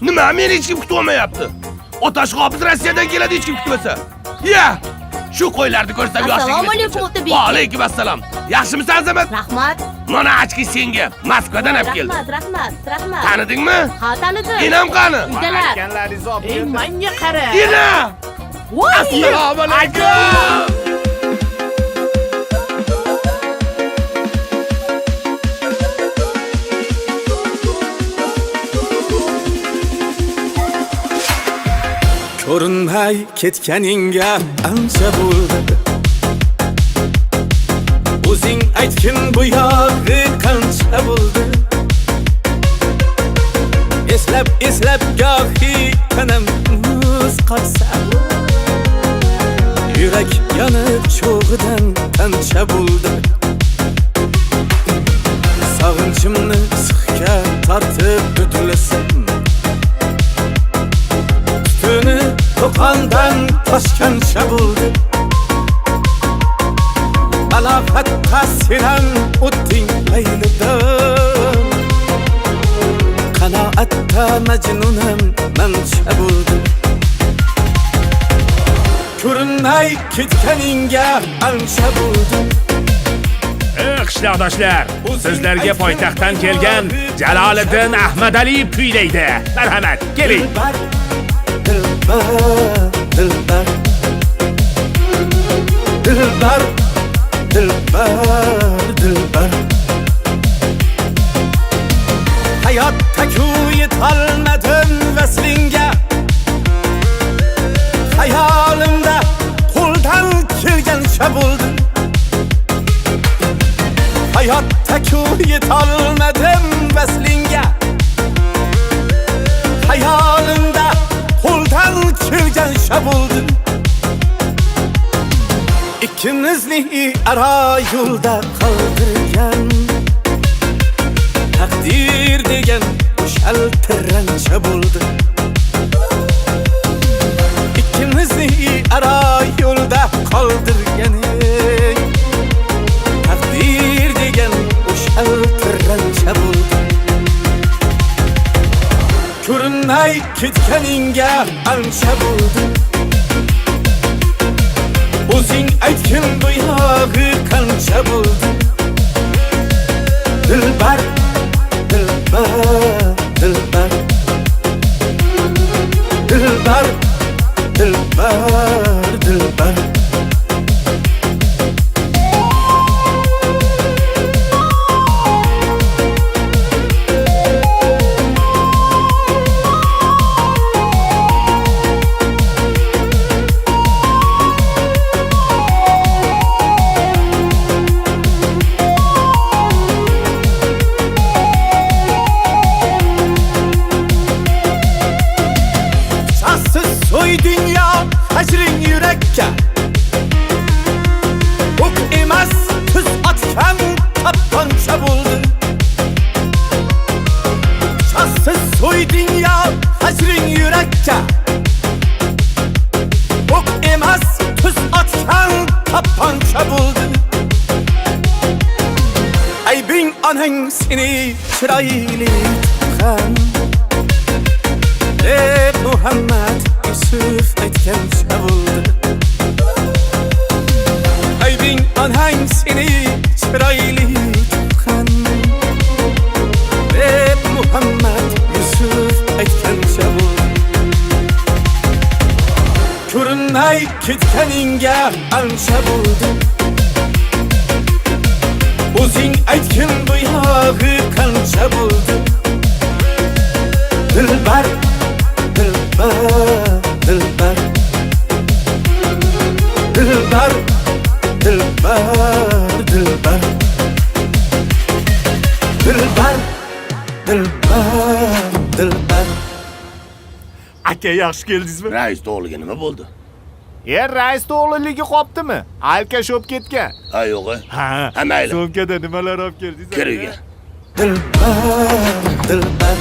Nima, meni hech kim kutib olmayapti? Otash Qobiz Rossiyadan keladi, hech kim kutmasa. Ya! Shu qo'ylarni ko'rsam yoshligim. Assalomu alaykum, Otabek. Va alaykum assalom. Yaxshimisan, Azamat? Rahmat. Mana ochki senga Moskvadan olib keldim. Rahmat. Tanidingmi? Ha, tanidim. Enam qani? Uydalar. Ekanlaringizni olib keldim. Menga qara. Ena! Voy! Assalomu alaykum. Ko'rinmay ketganingga ancha bo'ldi. O'zing aytgin bu yog'i qancha bo'ldi. Eslab gohi tanam muz qotsa, yurak yonib cho'g'idan qancha bo'ldi. Sog'inchimni sixga tortib o'tlasam, tuni to'qondan toshgancha bo'ldi. Balofatda senam o'tding laylidan, qanoatda majnunam mancha bo'ldi. Ko'rinmay ketganingga ancha bo'ldi. Qishloqdoshlar, sizlarga poytaxtdan kelgan Jaloliddin Ahmadaliyev kuylaydi. Marhamat, keling. Dilbar hayotda yetolmadim vaslinga, hayolimda qo'ldan kelgancha bo'ldi. Hayotda yetolmadim vaslinga, hayolimda qo'ldan kelgancha bo'ldi. İkimizni ara yo'lda qoldirgan taqdir degan o'shaltirancha bo'ldi. İkimizni ara yo'lda qoldirgan taqdir degan o'shaltirancha bo'ldi. Ko'rinmay ketganingga ancha bo'ldi. O'zing aytgin bu yog'i qancha bo'ldi. Dilbar Soy dünya hacrin yürekka, ok emas tuz atkan tapanca buldu. Şahsız soy dünya hacrin yürekka, ok emas tuz atkan tapanca buldu. Aybin anan seni çıraylı tutan, Muhammed Yusuf aytgancha bo'ldi. Aybing onang seni chiroyli tuqqan, deb Muhammed Yusuf aytgancha bo'ldi. Ko'rinmay ketganingga ancha bo'ldi. O'zing aytgin bu yog'i qancha bo'ldi. Dilbar Aka, yaxshi keldingizmi? Rais o'g'liga nima bo'ldi? Rais o'g'liligi qopdimi? Alka sho'p ketgan. Ha, yo'q. Ha, mayli. So'mkada nimalar olib keldingiz? Kiriga. dilbar